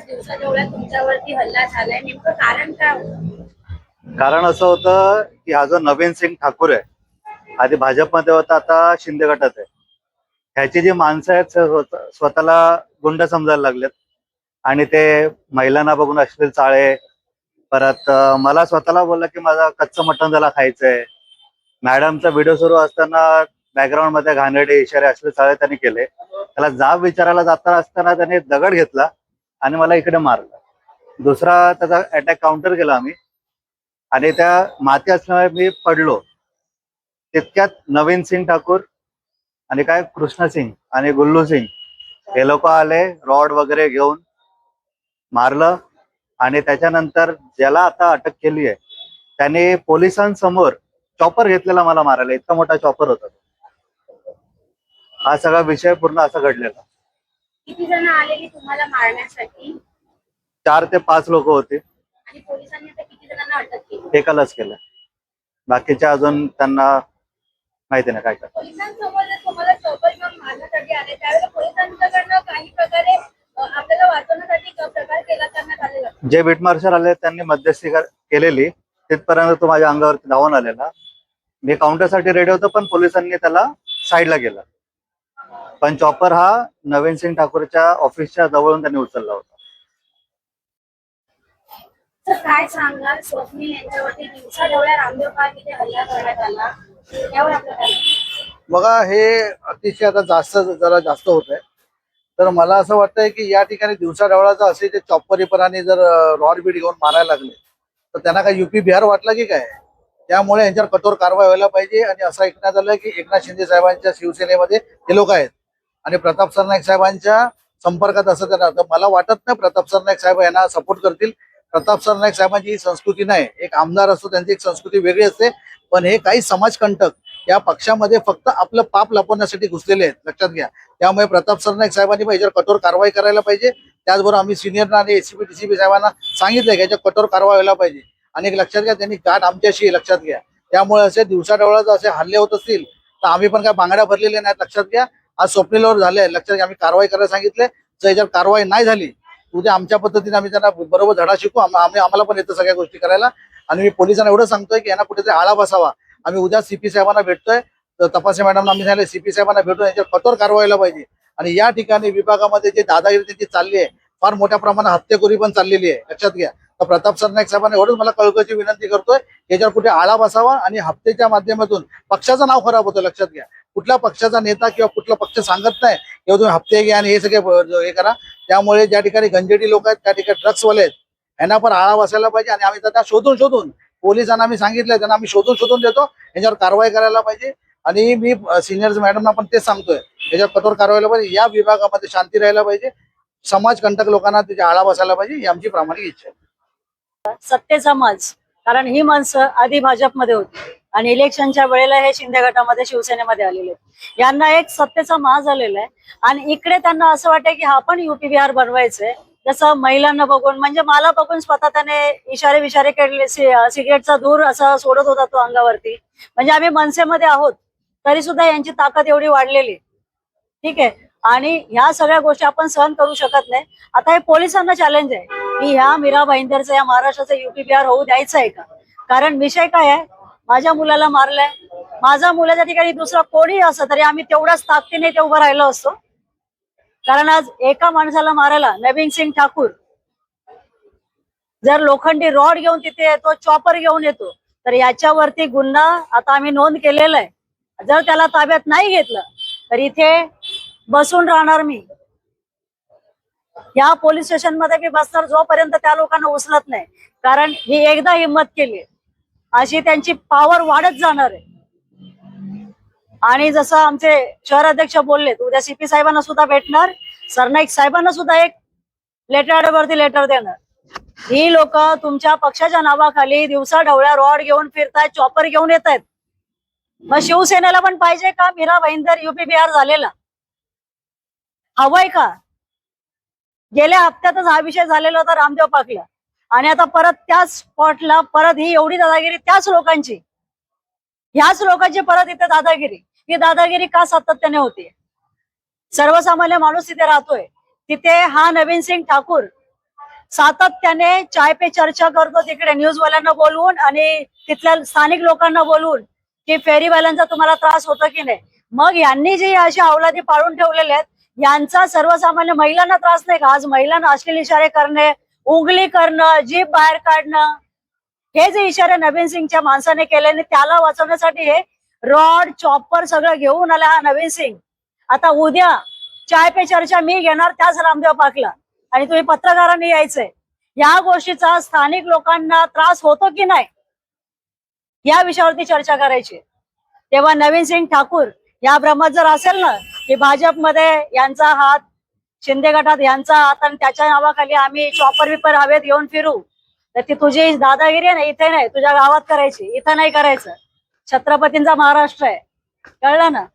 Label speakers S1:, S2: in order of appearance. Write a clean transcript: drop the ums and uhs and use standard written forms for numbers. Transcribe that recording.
S1: दिवसाढवळ्यात तुमच्यावरती हल्ला झालाय, नेमकं कारण काय होतं?
S2: कारण असं होतं की हा जो नवीन सिंग ठाकूर आहे, आधी भाजपमध्ये होता, आता शिंदे गटात आहे. ह्याची जी माणसं आहेत स्वतःला गुंड समजायला लागलेत आणि ते महिलांना बघून अश्लील चाळे. परत मला स्वतःला बोलला की माझा कच्चं मटण त्याला खायचंय. मॅडमचा व्हिडिओ सुरू असताना बॅकग्राऊंड मध्ये घाणेरडे इशारे असले चाळे त्यांनी केले. त्याला जाब विचारायला जाताना असताना त्याने दगड घेतला आणि मला इकडे मारलं. दुसरा त्याचा अटॅक काउंटर केला आम्ही आणि त्या माती असल्यामुळे मी पडलो. तितक्यात नवीन सिंग ठाकूर आणि काय कृष्ण सिंग आणि गुल्लू सिंग हे लोक आले, रॉड वगैरे घेऊन मारलं. आणि त्याच्यानंतर ज्याला आता अटक केली आहे त्याने पोलिसांसमोर चॉपर घेतलेला मला मारायला. इतका मोठा चॉपर होता. हा सगळा विषय पूर्ण असा घडलेला.
S1: किती जण आलेली तुम्हाला मारण्यासाठी?
S2: 4 ते 5 लोक होते.
S1: आणि पोलिसांनी आता किती जणांना अटक केली?
S2: एकालाच केलं, बाकीच्या अजून त्यांना माहिती नाही काय करतात.
S1: पोलिसांसमोर जर तुम्हाला चौकशी घेऊन मारण्यासाठी आले त्यावेळेला पोलिसांच्याकडनं काही प्रकारे आपल्याला वाचवण्यासाठी प्रकार केला करण्यात आलेला.
S2: जे बीट मार्शल आले त्यांनी मध्यस्थी केलेली. तिथपर्यंत तो माझ्या अंगावरती धावून आलेला. मी काउंटरसाठी रेडी होतो पण पोलिसांनी त्याला साईडला केलं. पण चॉपर हा नवीन सिंग ठाकूरच्या ऑफिसच्या जवळून त्यांनी उचलला होता.
S1: तर काय सांगाल स्वप्नील यांच्यावरती दिवसाढवळ्या रामदेव पार्क इथे हल्ला करण्यात आला, यावर आपलं काय?
S3: बघा, हे अतिशय आता जरा जास्त होत आहे. तर मला असं वाटतंय की या ठिकाणी दिवसाढवळ्याचं असे ते चॉप्परीपणाने जर रॉड बीड घेऊन मारायला लागले तर त्यांना काय युपी बिहार वाटलं की काय? त्यामुळे यांच्यावर कठोर कारवाई व्हायला पाहिजे. आणि असं ऐकण्यात आलं की एकनाथ शिंदे साहेबांच्या शिवसेनेमध्ये हे लोक आहेत आणि प्रताप सरनाईक साहेबांच्या संपर्कात असं त्यांना. तर मला वाटत नाही प्रताप सरनाईक साहेब यांना सपोर्ट करतील. प्रताप सरनाईक साहेबांची ही संस्कृती नाही. एक आमदार असतो त्यांची एक संस्कृती वेगळी असते. पण हे काही समाजकंटक या पक्षामध्ये फक्त आपलं पाप लपवण्यासाठी घुसलेले आहेत, लक्षात घ्या. त्यामुळे प्रताप सरनाईक साहेबांनी याच्यावर कठोर कारवाई करायला पाहिजे. त्याचबरोबर आम्ही सिनियरना आणि एसीपी डीसीपी साहेबांना सांगितलंय की याच्यावर कठोर कारवाई व्हायला पाहिजे. आणि एक लक्षात घ्या, त्यांनी गाठ आमच्याशी लक्षात घ्या. त्यामुळे असे दिवसाढवळ्यात असे हल्ले होत असतील तर आम्ही पण काय बांगड्या भरलेल्या नाहीत, लक्षात घ्या. आज स्वप्नीलवर झाले, लक्षात घ्या. आम्ही कारवाई करायला सांगितले. जर याच्यावर कारवाई नाही झाली उद्या आमच्या पद्धतीने आम्ही त्यांना बरोबर धडा शिकू. आम्हाला पण येतं सगळ्या गोष्टी करायला. आणि मी पोलिसांना एवढं सांगतोय की यांना कुठेतरी आळा बसावा. आम्ही उद्या सीपी साहेबांना भेटतोय. तर तपासे मॅडमना आम्ही सांगितलं सीपी साहेबांना भेटून याच्यावर कठोर कारवाई व्हायला पाहिजे. आणि या ठिकाणी विभागामध्ये जे दादागिरी त्यांची चालली आहे, फार मोठ्या प्रमाणात हत्याखोरी पण चाललेली आहे, लक्षात घ्या. तर प्रताप सरनाईक साहेबांना एवढंच मला कळकळीची विनंती करतोय, याच्यावर कुठे आळा बसावा. आणि हप्त्याच्या माध्यमातून पक्षाचं नाव खराब होतं, लक्षात घ्या. कुठल्या पक्षाचा नेता किंवा कुठला पक्ष सांगत नाही किंवा तुम्ही हप्ते घ्या आणि हे सगळे हे करा. त्यामुळे ज्या ठिकाणी गंजेडी लोक आहेत, त्या ठिकाणी ड्रग्सवाले आहेत, यांना पण आळा बसायला पाहिजे. आणि आम्ही त्यांना शोधून पोलिसांना आम्ही सांगितलंय, त्यांना आम्ही शोधून देतो. याच्यावर कारवाई करायला पाहिजे. आणि मी सिनियर मॅडमना पण तेच सांगतोय, याच्यावर कठोर कारवाईला पाहिजे. या विभागामध्ये शांती राहायला पाहिजे. समाजकंटक लोकांना त्याच्या आळा बसायला पाहिजे, ही आमची प्रामाणिक इच्छा आहे.
S4: सत्तेचा माज, कारण ही माणसं आधी भाजपमध्ये होती आणि इलेक्शनच्या वेळेला हे शिंदे गटामध्ये शिवसेनेमध्ये आलेले. यांना एक सत्तेचा माज आलेला आहे. आणि इकडे त्यांना असं वाटतं की हा पण युपी बिहार बनवायचंय. जसं महिलांना बघून, म्हणजे मला बघून स्वतः त्याने इशारे विशारे केले. सिगरेटचा धूर असा सोडत होता तो अंगावरती. म्हणजे आम्ही मनसेमध्ये आहोत तरी सुद्धा यांची ताकद एवढी वाढलेली. ठीक आहे. आणि ह्या सगळ्या गोष्टी आपण सहन करू शकत नाही. आता हे पोलिसांना चॅलेंज आहे की ह्या मीरा भाईंदरचं, या महाराष्ट्राचं युपी बिहार होऊ द्यायचं आहे का? कारण विषय काय आहे, माझ्या मुलाला मारलंय. माझ्या मुलाच्या ठिकाणी दुसरा कोणी असं तरी आम्ही तेवढ्याच ताकदीने ते उभं राहिलो असतो. कारण आज एका माणसाला मारायला नवीन सिंग ठाकूर जर लोखंडी रॉड घेऊन तिथे येतो, चॉपर घेऊन येतो, तर याच्यावरती गुन्हा आता आम्ही नोंद केलेला आहे. जर त्याला ताब्यात नाही घेतलं तर इथे बसून राहणार मी. या पोलीस स्टेशन मध्ये मी बसणार जोपर्यंत त्या लोकांना उचलत नाही. कारण ही एकदा हिंमत केली अशी त्यांची पॉवर वाढत जाणार आहे. आणि जसं आमचे शहर अध्यक्ष बोलले, उद्या सीपी साहेबांना सुद्धा भेटणार, सरनाईक साहेबांना सुद्धा एक लेटर लेटर देणार. ही लोक तुमच्या पक्षाच्या नावाखाली दिवसाढवळ्या रॉड घेऊन फिरतायत, चॉपर घेऊन येत आहेत. मग शिवसेनेला पण पाहिजे का मीरा भाईंदर युपी बिहार झालेला? हवंय का? गेल्या हप्त्यातच हा विषय झालेला होता रामदेव पाकला. आणि आता परत त्याच स्पॉटला परत ही एवढी दादागिरी त्याच लोकांची, ह्याच लोकांची परत इथे दादागिरी. ही दादागिरी का सातत्याने होती? सर्वसामान्य माणूस तिथे राहतोय. तिथे हा नवीन सिंग ठाकूर सातत्याने चाय पे चर्चा करतो तिकडे न्यूजवाल्यांना बोलवून आणि तिथल्या स्थानिक लोकांना बोलवून की फेरीवाल्यांचा तुम्हाला त्रास होतो की नाही. मग यांनी जे अशी अवलादी पाळून ठेवलेले आहेत यांचा सर्वसामान्य महिलांना त्रास नाही का? आज महिलांना अश्लील इशारे करणे, उंगली करणं, जीभ बाहेर काढणं, हे जे इशारे नवीन सिंगच्या माणसाने केले आणि त्याला वाचवण्यासाठी हे रॉड चॉपर सगळं घेऊन आला हा नवीन सिंग. आता उद्या चाय पे चर्चा मी घेणार त्याच रामदेव पाकला आणि तुम्ही पत्रकारांनी यायचंय. या गोष्टीचा स्थानिक लोकांना त्रास होतो की नाही या विषयावरती चर्चा करायची. तेव्हा नवीन सिंग ठाकूर या भ्रमात जर असेल ना की भाजपमध्ये यांचा हात, शिंदे गटात यांचा हात आणि त्याच्या नावाखाली आम्ही चॉपर विपर हवेत घेऊन फिरू, तर ती तुझी दादागिरी आहे ना, इथे नाही तुझ्या गावात करायची, इथं नाही करायचं. छत्रपतींचा महाराष्ट्र आहे, कळलं ना.